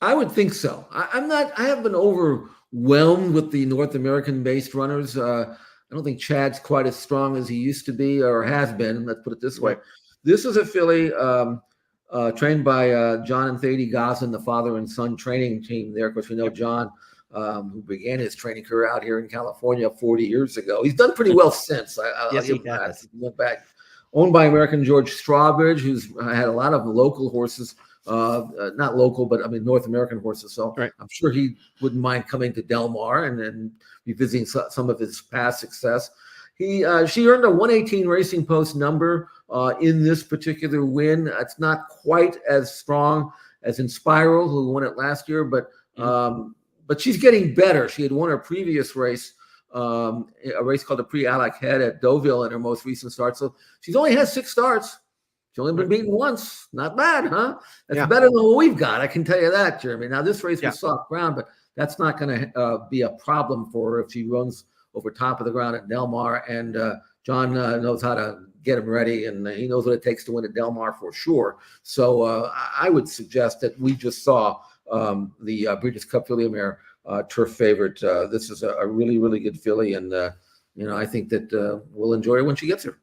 I would think so. I have been overwhelmed with the North American-based runners. I don't think Chad's quite as strong as he used to be or has been. Let's put it this way. This is a filly trained by John and Thady Gosden, the father and son training team there. Of course, we know John, who began his training career out here in California 40 years ago. He's done pretty well since. Yes, he has. He went back. Owned by American George Strawbridge, who's had a lot of local horses. Not local, but I mean North American horses. So I'm sure he wouldn't mind coming to Del Mar and then revisiting some of his past success. She earned a 118 Racing Post number in this particular win. It's not quite as strong as Inspiral, who won it last year, but she's getting better. She had won her previous race, a race called the Prix Alec Head at Deauville in her most recent start. So she's only had 6 starts. She's only been beaten once. Not bad, huh? That's better than what we've got. I can tell you that, Jeremy. Now, this race was soft ground, but that's not going to be a problem for her if she runs over top of the ground at Del Mar. And John knows how to get him ready, and he knows what it takes to win at Del Mar for sure. So I would suggest that we just saw the Breeders' Cup filly and mare turf favorite. This is a really, really good filly, and I think that we'll enjoy her when she gets here.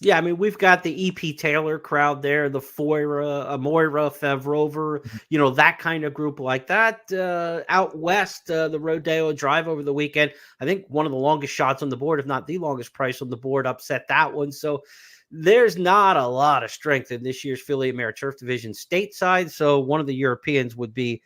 Yeah, I mean, we've got the E.P. Taylor crowd there, the Foira, Moira, Favrover, that kind of group like that. Out west, the Rodeo Drive over the weekend, I think one of the longest shots on the board, if not the longest price on the board, upset that one. So there's not a lot of strength in this year's filly and mare turf division stateside. So one of the Europeans would be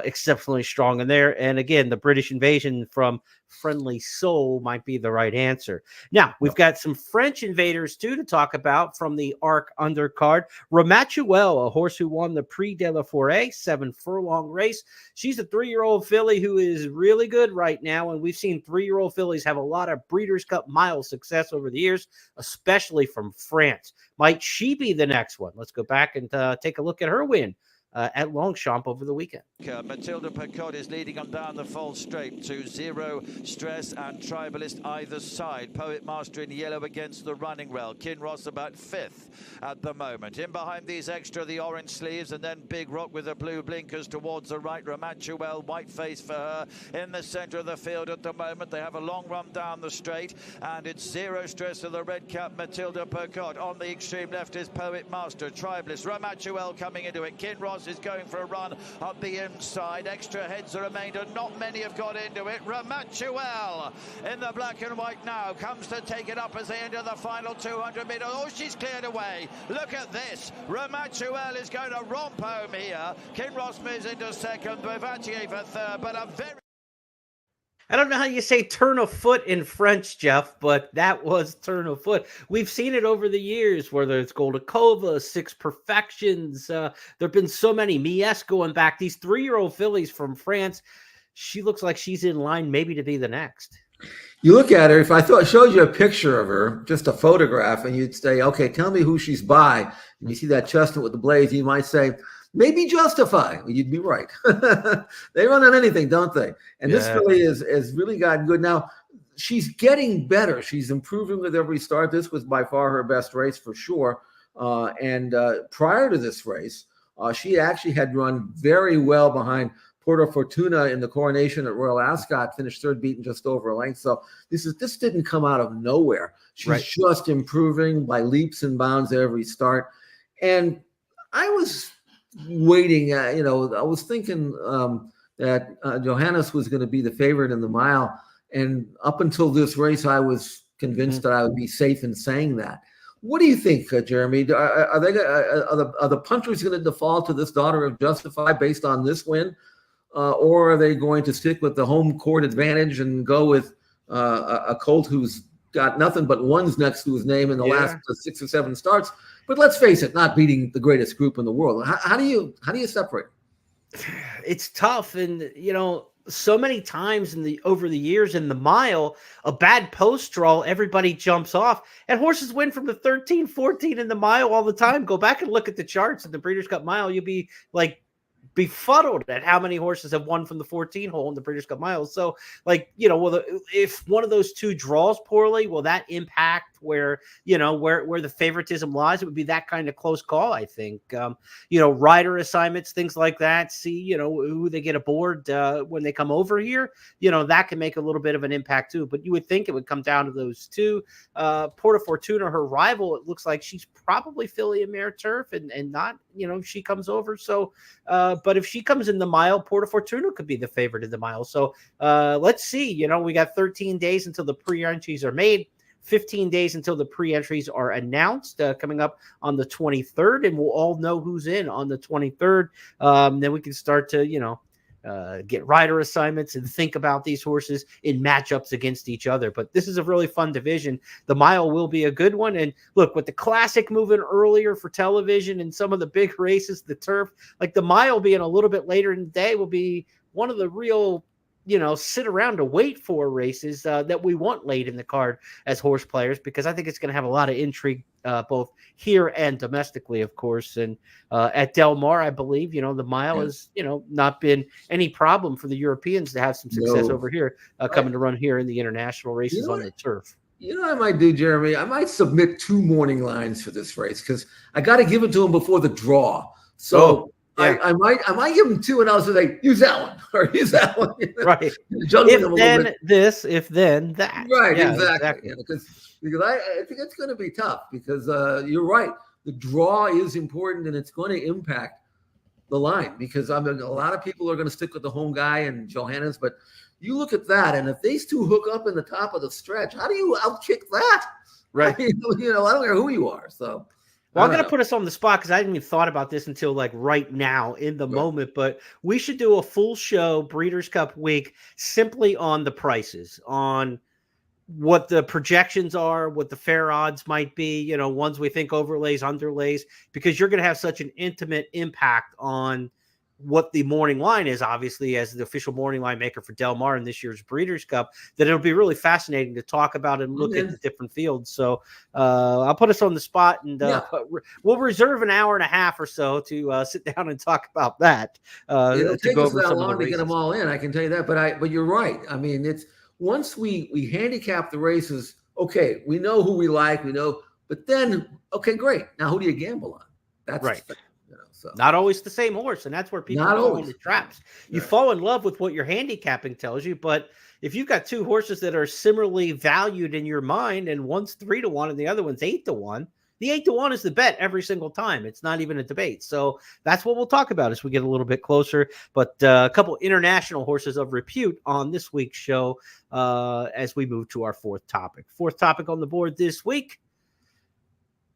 exceptionally strong in there. And again, the British Invasion from Friendly Soul might be the right answer. Now, we've got some French invaders, too, to talk about from the ARC undercard. Ramatuelle, a horse who won the Prix de la Forêt, 7-furlong race. She's a 3-year-old filly who is really good right now, and we've seen 3-year-old fillies have a lot of Breeders' Cup Mile success over the years, especially from France. Might she be the next one? Let's go back and take a look at her win at Longchamp over the weekend. Matilda Picot is leading on down the full straight to Zero Stress and Tribalist either side. Poet Master in yellow against the running rail. Kinross about 5th at the moment. In behind these extra, the orange sleeves, and then Big Rock with the blue blinkers towards the right. Ramatuelle, white face for her in the center of the field at the moment. They have a long run down the straight, and it's Zero Stress of the red cap, Matilda Picot. On the extreme left is Poet Master, Tribalist, Ramatuelle coming into it. Kinross is going for a run up the inside. Extra heads the remainder. Not many have got into it. Ramatuelle in the black and white now comes to take it up as they enter the final 200 meters. Oh, she's cleared away. Look at this. Ramatuelle is going to romp home here. Kinross moves into second. Bavatier for third, but a very... I don't know how you say turn of foot in French, Jeff, but that was turn of foot. We've seen it over the years, whether it's Goldakova, Six Perfections. There have been so many. Mies going back. These 3-year-old fillies from France, she looks like she's in line maybe to be the next. You look at her, if I showed you a picture of her, just a photograph, and you'd say, okay, tell me who she's by, and you see that chestnut with the blades, you might say, maybe Justify. Well, you'd be right. They run on anything, don't they? And this filly has really gotten good. Now, she's getting better. She's improving with every start. This was by far her best race for sure. And prior to this race, she actually had run very well behind Porta Fortuna in the Coronation at Royal Ascot, finished third, beaten just over a length. So this didn't come out of nowhere. She's just improving by leaps and bounds every start. And I was waiting, I was thinking that Johannes was going to be the favorite in the mile. And up until this race, I was convinced that I would be safe in saying that. What do you think, Jeremy? Are the punters going to default to this Daughter of Justify based on this win? Or are they going to stick with the home court advantage and go with a colt who's got nothing but ones next to his name in the last 6 or 7 starts? But let's face it, not beating the greatest group in the world. How do you separate? It's tough, and so many times over the years in the mile, a bad post draw, everybody jumps off, and horses win from the 13, 14 in the mile all the time. Go back and look at the charts at the Breeders' Cup Mile. You'll be like befuddled at how many horses have won from the 14 hole in the Breeders' Cup Mile. So, if one of those two draws poorly, will that impact where the favoritism lies? It would be that kind of close call, I think. Rider assignments, things like that. See, who they get aboard when they come over here. That can make a little bit of an impact too. But you would think it would come down to those two. Porta Fortuna, her rival, it looks like she's probably filly and mare turf, and not, she comes over. So, but if she comes in the mile, Porta Fortuna could be the favorite in the mile. So let's see. We got 13 days until the pre-entries are made. 15 days until the pre-entries are announced, coming up on the 23rd, and we'll all know who's in on the 23rd. Then we can start to, get rider assignments and think about these horses in matchups against each other. But this is a really fun division. The mile will be a good one. And look, with the Classic moving earlier for television and some of the big races, the turf, like the mile being a little bit later in the day, will be one of the real sit around to wait for races that we want late in the card as horse players, because I think it's going to have a lot of intrigue both here and domestically, of course. And at Del Mar, I believe, the mile has, not been any problem for the Europeans to have some success over here, coming to run here in the international races on the turf. What I might do, Jeremy? I might submit 2 morning lines for this race because I got to give it to them before the draw. So I might give them 2, and I'll say, use that one or use that one. Right. If then this, if then that. Right. Yeah, exactly. Because I think it's going to be tough because you're right. The draw is important, and it's going to impact the line because a lot of people are going to stick with the home guy and Johannes, but you look at that, and if these two hook up in the top of the stretch, how do you outkick that? Right. I don't care who you are. So. Well, I'm going to put us on the spot because I hadn't even thought about this until like right now in the moment, but we should do a full show Breeders' Cup week simply on the prices, on what the projections are, what the fair odds might be, you know, ones we think overlays, underlays, because you're going to have such an intimate impact on what the morning line is, obviously, as the official morning line maker for Del Mar in this year's Breeders' Cup, that it'll be really fascinating to talk about and look at the different fields. So I'll put us on the spot, and we'll reserve an hour and a half or so to sit down and talk about that. It'll to take go us over that some of long the to get races. them all in, I can tell you that. But you're right. I mean, it's once we handicap the races, okay, we know who we like, we know, but then, okay, great. Now, who do you gamble on? That's right. the thing. So. Not always the same horse, and that's where people fall into traps. You fall in love with what your handicapping tells you, but if you've got two horses that are similarly valued in your mind, and one's 3-1 and the other one's 8-1, the 8-1 is the bet every single time. It's not even a debate. So that's what we'll talk about as we get a little bit closer. But a couple international horses of repute on this week's show as we move to our fourth topic. Fourth topic on the board this week.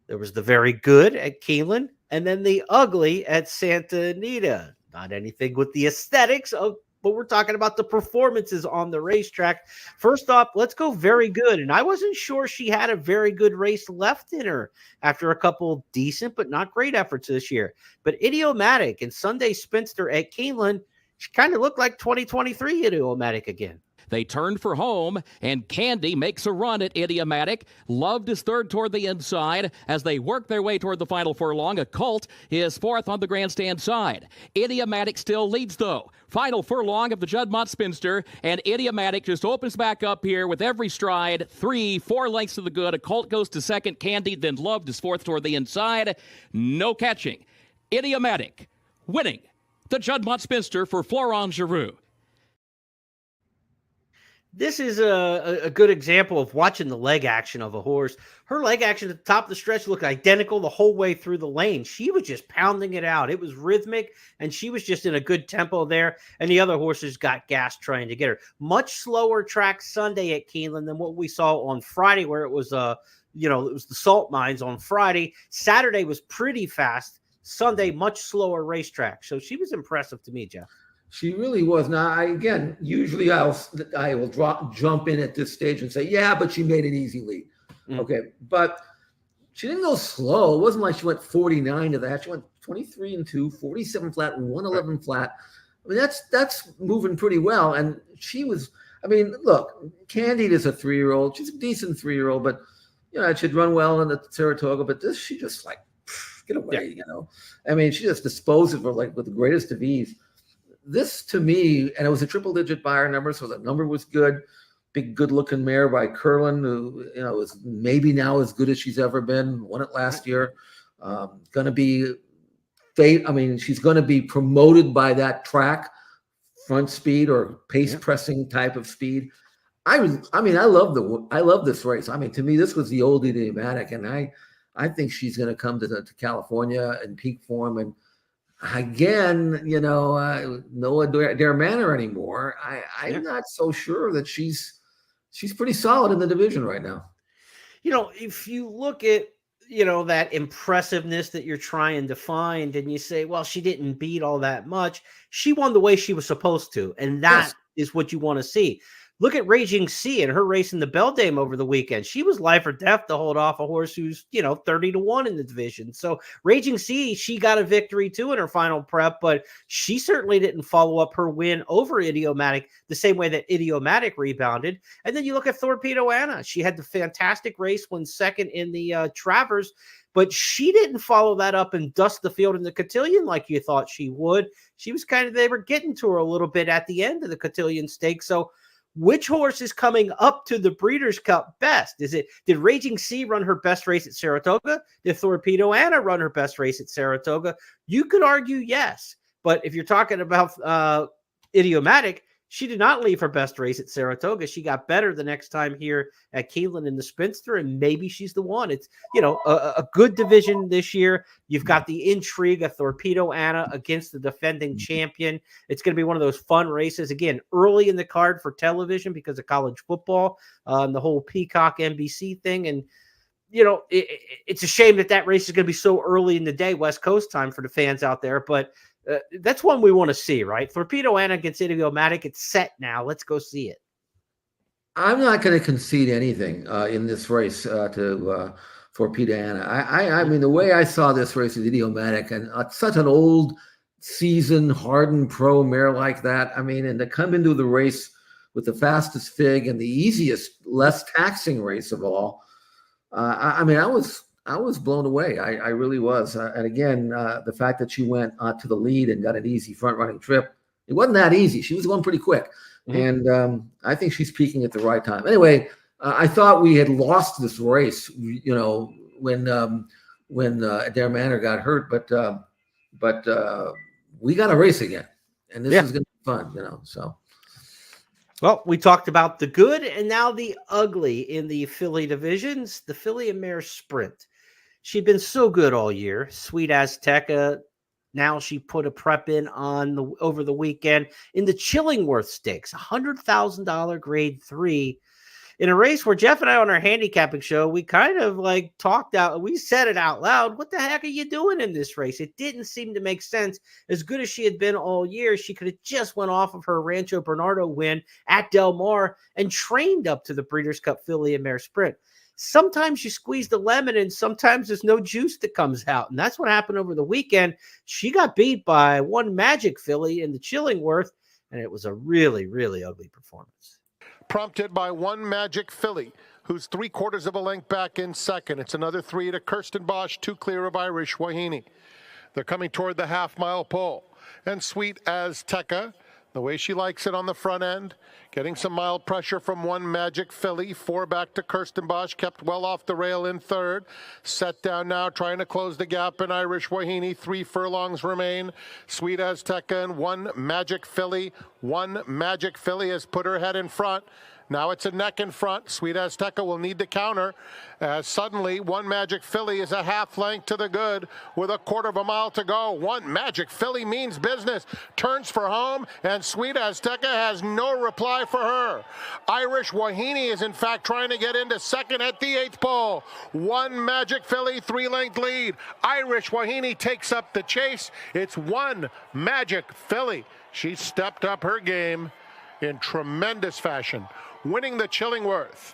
There was the very good at Keeneland, and then the ugly at Santa Anita. Not anything with the aesthetics of, but we're talking about the performances on the racetrack. First off, let's go very good. And I wasn't sure she had a very good race left in her after a couple decent but not great efforts this year. But Idiomatic and Sunday Spinster at Keeneland, she kind of looked like 2023 Idiomatic again. They turn for home, and Candy makes a run at Idiomatic. Loved is third toward the inside. As they work their way toward the final furlong, a Colt is fourth on the grandstand side. Idiomatic still leads, though. Final furlong of the Juddmonte Spinster, and Idiomatic just opens back up here with every stride. 3-4 lengths to the good. A Colt goes to second. Candy, then Loved is fourth toward the inside. No catching. Idiomatic winning the Juddmonte Spinster for Florent Giroux. This is a good example of watching the leg action of a horse. Her leg action at the top of the stretch looked identical the whole way through the lane. She was just pounding it out. It was rhythmic, and she was just in a good tempo there, and the other horses got gas trying to get her. Much slower track Sunday at Keeneland than what we saw on Friday, where it was it was the salt mines on Friday. Saturday was pretty fast. Sunday, much slower racetrack. So she was impressive to me, Jeff. She really was. Now, usually I will jump in at this stage and say, yeah, but she made an easy lead. Okay, but she didn't go slow. It wasn't like she went 49 to that. She went 23-2, 47 flat, and 111 flat. I mean, that's moving pretty well. And she was. I mean, look, Candide is a 3-year-old. She's a decent 3-year-old, but she'd run well in the Saratoga. But this, she just like get away. I mean, she just disposed of her like with the greatest of ease. This to me, and it was a triple-digit buyer number, so the number was good. Big, good-looking mare by Curlin, who is maybe now as good as she's ever been. Won it last year. Going to be she's going to be promoted by that track, front speed or pace pressing type of speed. I love this race. I mean, to me, this was the old Idiomatic, and I think she's going to come to California in peak form. And again, no Adair Manor anymore. I'm not so sure that she's pretty solid in the division right now. If you look at that impressiveness that you're trying to find, and you say, well, she didn't beat all that much. She won the way she was supposed to, and that is what you want to see. Look at Raging Sea and her race in the Beldame over the weekend. She was life or death to hold off a horse who's, 30-1 in the division. So Raging Sea, she got a victory too in her final prep, but she certainly didn't follow up her win over Idiomatic the same way that Idiomatic rebounded. And then you look at Torpedo Anna. She had the fantastic race, won second in the Travers, but she didn't follow that up and dust the field in the Cotillion like you thought she would. She was they were getting to her a little bit at the end of the Cotillion Stakes. So which horse is coming up to the Breeders' Cup best? Did Raging Sea run her best race at Saratoga? Did Torpedo Anna run her best race at Saratoga? You could argue yes. But if you're talking about Idiomatic, she did not leave her best race at Saratoga. She got better the next time here at Keeneland in the Spinster, and maybe she's the one. It's, a good division this year. You've got the intrigue of Torpedo Anna against the defending champion. It's going to be one of those fun races. Again, early in the card for television because of college football and the whole Peacock NBC thing. And, it's a shame that race is going to be so early in the day, West Coast time for the fans out there. But that's one we want to see, right? Torpedo Anna against Idiomatic. It's set now. Let's go see it. I'm not going to concede anything in this race to Torpedo Anna. I mean, the way I saw this race with Idiomatic, and such an old, seasoned, hardened pro mare like that. I mean, and to come into the race with the fastest fig and the easiest, less taxing race of all. I mean, I was blown away. I really was. And again, the fact that she went to the lead and got an easy front running trip, it wasn't that easy. She was going pretty quick. Mm-hmm. And I think she's peaking at the right time. Anyway, I thought we had lost this race, when Adair Manor got hurt, but we got a race again, and this is going to be fun, so. Well, we talked about the good and now the ugly in the filly divisions. The filly and mare sprint. She'd been so good all year. Sweet Azteca. Now she put a prep in over the weekend in the Chillingworth Stakes, $100,000 grade 3, in a race where Jeff and I on our handicapping show, we kind of we said it out loud. What the heck are you doing in this race? It didn't seem to make sense. As good as she had been all year, she could have just went off of her Rancho Bernardo win at Del Mar and trained up to the Breeders' Cup filly and mare sprint. Sometimes you squeeze the lemon and sometimes there's no juice that comes out. And that's what happened over the weekend. She got beat by one Magic filly in the Chillingworth, and it was a really, really ugly performance. Prompted by one Magic filly, who's 3/4 of a length back in second. It's another 3 to Kirsten Bosch, 2 clear of Irish Wahine. They're coming toward the half-mile pole. And Sweet Azteca, the way she likes it on the front end, getting some mild pressure from one Magic filly, 4 back to Kirsten Bosch, kept well off the rail in third. Set down now, trying to close the gap in Irish Wahine. 3 furlongs remain. Sweet Azteca and one Magic filly. One Magic filly has put her head in front. Now it's a neck in front. Sweet Azteca will need to counter. Suddenly, one Magic filly is a half length to the good with 1/4 mile to go. One Magic filly means business. Turns for home, and Sweet Azteca has no reply for her. Irish Wahine is in fact trying to get into second at the 8th pole. One Magic filly, 3-length lead. Irish Wahine takes up the chase. It's one Magic filly. She stepped up her game in tremendous fashion, winning the Chillingworth.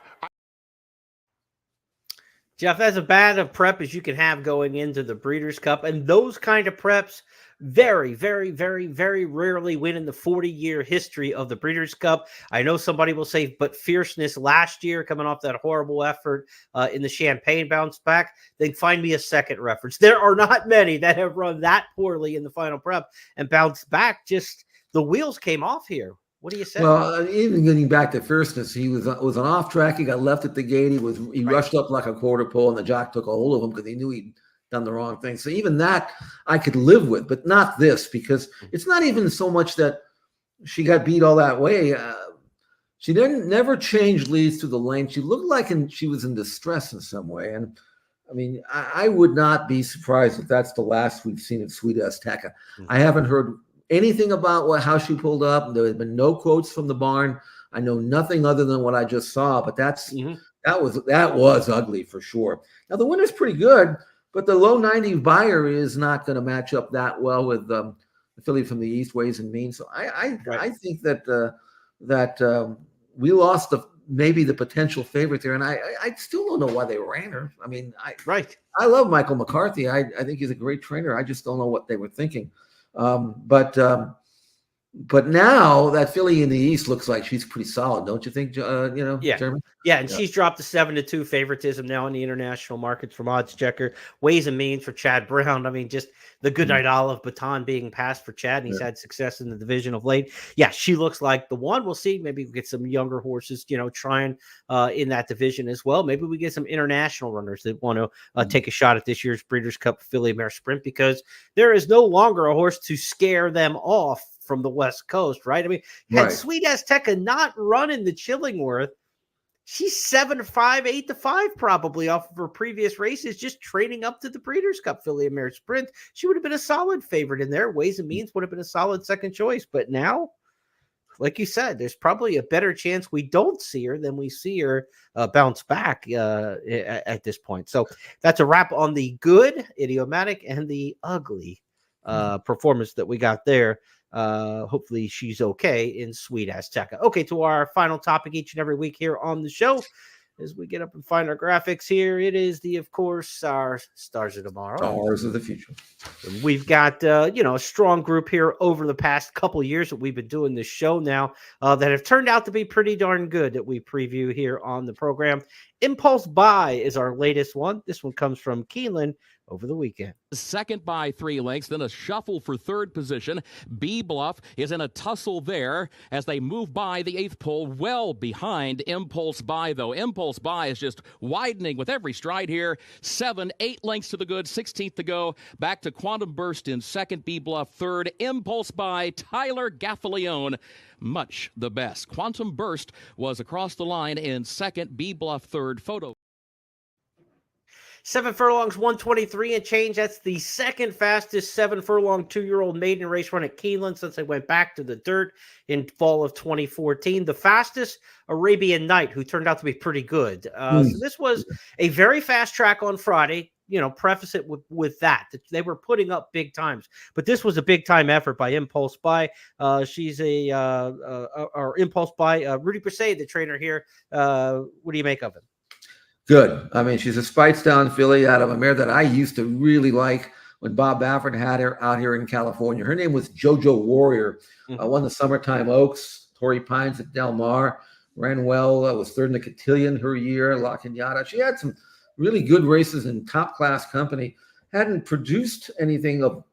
Jeff, that's as bad a prep as you can have going into the Breeders' Cup. And those kind of preps very, very, very, very rarely win in the 40-year history of the Breeders' Cup. I know somebody will say, but Fierceness last year, coming off that horrible effort in the Champagne bounce back, then find me a second reference. There are not many that have run that poorly in the final prep and bounced back. Just the wheels came off here. What do you say? Well, even getting back to Fierceness, he was an off track. He got left at the gate. He rushed up like a quarter pole, and the jock took a hold of him because he knew he'd done the wrong thing. So even that I could live with, but not this, because it's not even so much that she got beat all that way. She never changed leads to the lane. She looked like she was in distress in some way. And I mean, I would not be surprised if that's the last we've seen of Sweet Azteca. Mm-hmm. I haven't heard anything about how she pulled up. There have been no quotes from the barn. I know nothing other than what I just saw, but that was ugly for sure. Now the winner's pretty good, but the low 90 buyer is not going to match up that well with the filly from the East, Ways and Means. So I think that we lost maybe the potential favorite there, and I still don't know why they ran her. I mean, I love Michael McCarthy. I think he's a great trainer. I just don't know what they were thinking. But now that filly in the East looks like she's pretty solid, don't you think? Jeremy? Yeah, and she's dropped to 7-2 favoritism now in the international markets from Odds Checker. Ways and Means for Chad Brown. I mean, just the good night olive baton being passed for Chad, and he's had success in the division of late. Yeah, she looks like the one. We'll see. Maybe we get some younger horses, trying in that division as well. Maybe we get some international runners that want to take a shot at this year's Breeders' Cup filly mare sprint, because there is no longer a horse to scare them off from the West Coast, right? I mean, had Sweet Azteca not run in the Chillingworth, she's 7-5, 8-5 probably off of her previous races, just training up to the Breeders' Cup filly and mare sprint. She would have been a solid favorite in there. Ways and Means would have been a solid second choice, but now like you said, there's probably a better chance we don't see her than we see her bounce back at this point. So that's a wrap on the good, idiomatic, and the ugly performance that we got there. Hopefully she's okay in Sweet Azteca. Okay, to our final topic each and every week here on the show. As we get up and find our graphics here, it is of course, our Stars of Tomorrow. Stars of the Future. And we've got, a strong group here over the past couple years that we've been doing this show now that have turned out to be pretty darn good that we preview here on the program. Impulse Buy is our latest one. This one comes from Keeneland over the weekend. Second by 3 lengths, then a shuffle for third position. B Bluff is in a tussle there as they move by the 8th pole, well behind Impulse Buy, though. Impulse Buy is just widening with every stride here. 7, 8 lengths to the good, 16th to go. Back to Quantum Burst in second, B Bluff third. Impulse Buy, Tyler Gaffalione, much the best. Quantum Burst was across the line in second, B Bluff third. Photo. 7 furlongs, 123 and change. That's the second fastest 7 furlong 2-year-old maiden race run at Keeneland since they went back to the dirt in fall of 2014. The fastest, Arabian Night, who turned out to be pretty good. So this was a very fast track on Friday. Preface it with that they were putting up big times, but this was a big time effort by Impulse Buy. She's our Impulse Buy. Rudy Persay, the trainer here. What do you make of it? Good. I mean, she's a Speightstown filly out of a mare that I used to really like when Bob Baffert had her out here in California. Her name was JoJo Warrior. Won the Summertime Oaks, Torrey Pines at Del Mar. Ran well, was third in the Cotillion her year, La Cañada. She had some really good races in top-class company. Hadn't produced anything of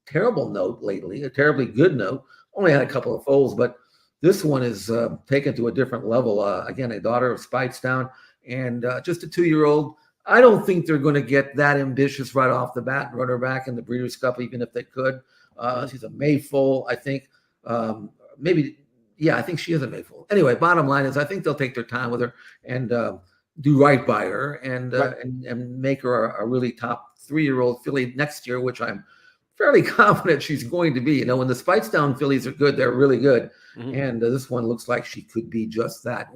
terrible note lately, a terribly good note. Only had a couple of foals, but this one is taken to a different level. Again, a daughter of Speightstown. And just a 2-year-old. I don't think they're going to get that ambitious right off the bat and run her back in the Breeders' Cup, even if they could. She's a May foal, I think. I think she is a May foal. Anyway, bottom line is I think they'll take their time with her and do right by her and make her a really top 3-year-old filly next year, which I'm fairly confident she's going to be. When the Speightstown fillies are good, they're really good. And this one looks like she could be just that.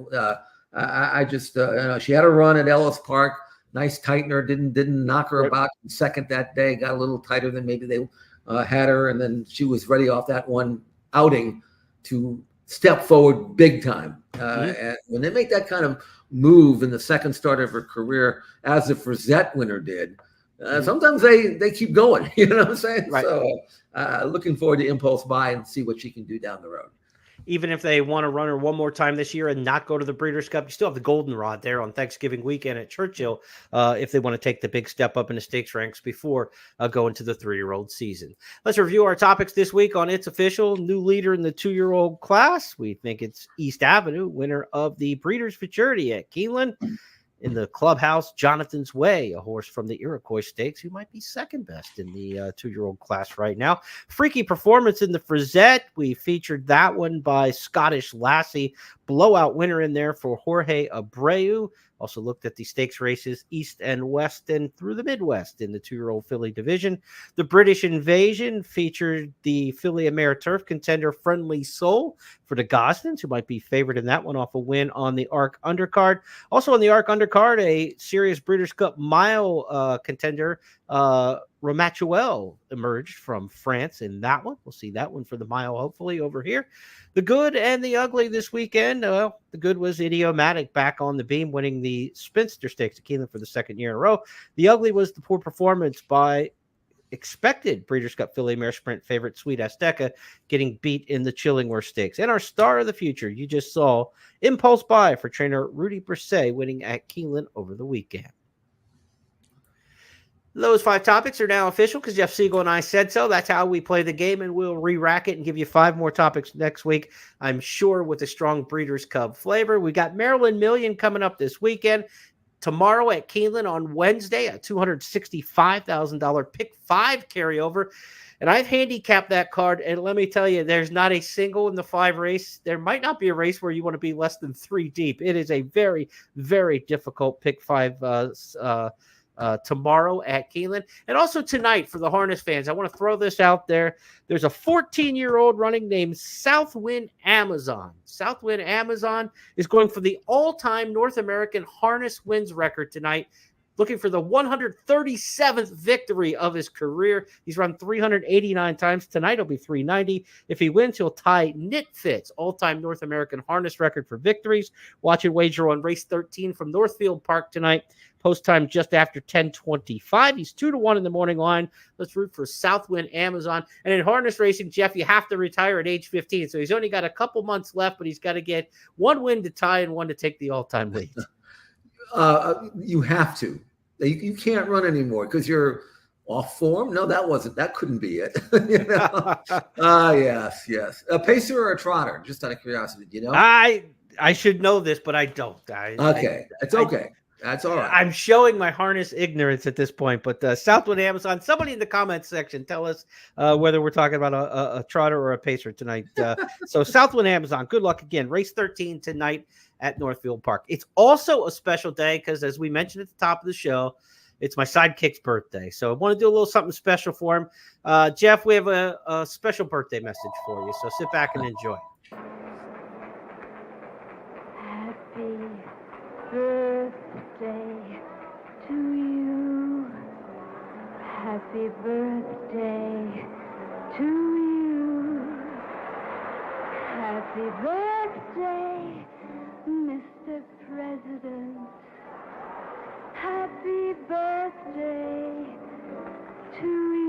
I just she had a run at Ellis Park, nice tightener, didn't knock her about in second that day, got a little tighter than maybe they had her, and then she was ready off that one outing to step forward big time. And when they make that kind of move in the second start of her career, as the Frizette winner did, sometimes they keep going. You know what I'm saying? Right. So looking forward to Impulse Buy and see what she can do down the road. Even if they want to run her one more time this year and not go to the Breeders' Cup, you still have the Goldenrod there on Thanksgiving weekend at Churchill if they want to take the big step up in the stakes ranks before going to the 3-year-old season. Let's review our topics this week on It's Official. New leader in the 2-year-old class. We think it's East Avenue, winner of the Breeders' Futurity at Keeneland. In the clubhouse, Jonathan's Way, a horse from the Iroquois Stakes, who might be second best in the 2-year-old class right now. Freaky performance in the Frizette. We featured that one by Scottish Lassie. Blowout winner in there for Jorge Abreu. Also looked at the stakes races east and west and through the Midwest in the 2-year-old filly division. The British Invasion featured the filly and mare turf contender Friendly Soul for the Gosdens, who might be favored in that one off a win on the ARC undercard. Also on the ARC undercard, a serious Breeders' Cup mile contender, Ramatuel, emerged from France in that one. We'll see that one for the mile, hopefully, over here. The good and the ugly this weekend. The good was Idiomatic back on the beam, winning the Spinster Stakes at Keeneland for the second year in a row. The ugly was the poor performance by expected Breeders' Cup filly mare sprint favorite Sweet Azteca, getting beat in the Chillingworth Stakes. And our star of the future, you just saw Impulse Buy for trainer Rudy Persay, winning at Keeneland over the weekend. Those 5 topics are now official because Jeff Siegel and I said so. That's how we play the game, and we'll re-rack it and give you 5 more topics next week, I'm sure, with a strong Breeders' Cup flavor. We got Maryland Million coming up this weekend. Tomorrow at Keeneland on Wednesday, a $265,000 pick 5 carryover. And I've handicapped that card, and let me tell you, there's not a single in the 5 race. There might not be a race where you want to be less than 3 deep. It is a very, very difficult pick 5 tomorrow at Keeneland. And also tonight for the harness fans, I want to throw this out there. There's a 14-year-old running named Southwind Amazon. Southwind Amazon is going for the all-time North American harness wins record tonight, looking for the 137th victory of his career. He's run 389 times. Tonight he'll be 390. If he wins, he'll tie Nick Fitz' all-time North American harness record for victories. Watch and wager on race 13 from Northfield Park tonight. Post time just after 10:25. He's 2-1 in the morning line. Let's root for Southwind Amazon. And in harness racing, Jeff, you have to retire at age 15. So he's only got a couple months left, but he's got to get one win to tie and one to take the all-time lead. You have to. You can't run anymore because you're off form. No, that couldn't be it. You know? Yes. A pacer or a trotter? Just out of curiosity, you know? I should know this, but I don't. It's okay. That's all right. I'm showing my harness ignorance at this point, but Southwood Amazon, somebody in the comments section, tell us whether we're talking about a trotter or a pacer tonight. So Southwood Amazon, good luck again. Race 13 tonight at Northfield Park. It's also a special day because, as we mentioned at the top of the show, it's my sidekick's birthday. So I want to do a little something special for him. Jeff, we have a special birthday message for you, so sit back and enjoy. Happy birthday to you. Happy birthday to you. Happy birthday, Mr. President. Happy birthday to you.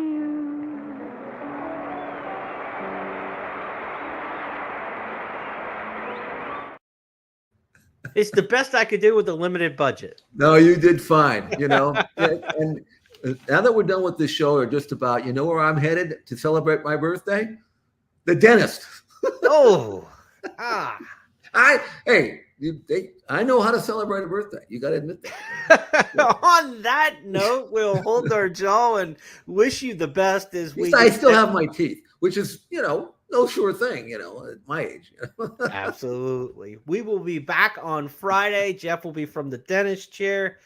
It's the best I could do with a limited budget. No, you did fine, you know. And now that we're done with this show, or just about, you know where I'm headed to celebrate my birthday? The dentist. I know how to celebrate a birthday. You got to admit that. On that note, we'll hold our jaw and wish you the best as we. I still have my teeth, which is, you know, no sure thing, you know, at my age. Absolutely. We will be back on Friday. Jeff will be from the dentist chair.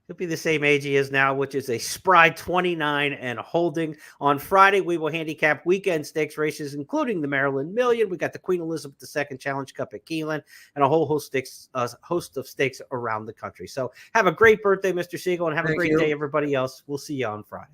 He'll be the same age he is now, which is a spry 29 and holding. On Friday, we will handicap weekend stakes races, including the Maryland Million. We got the Queen Elizabeth II Challenge Cup at Keeneland and a whole host of stakes around the country. So have a great birthday, Mr. Siegel, and have a great day, everybody else. We'll see you on Friday.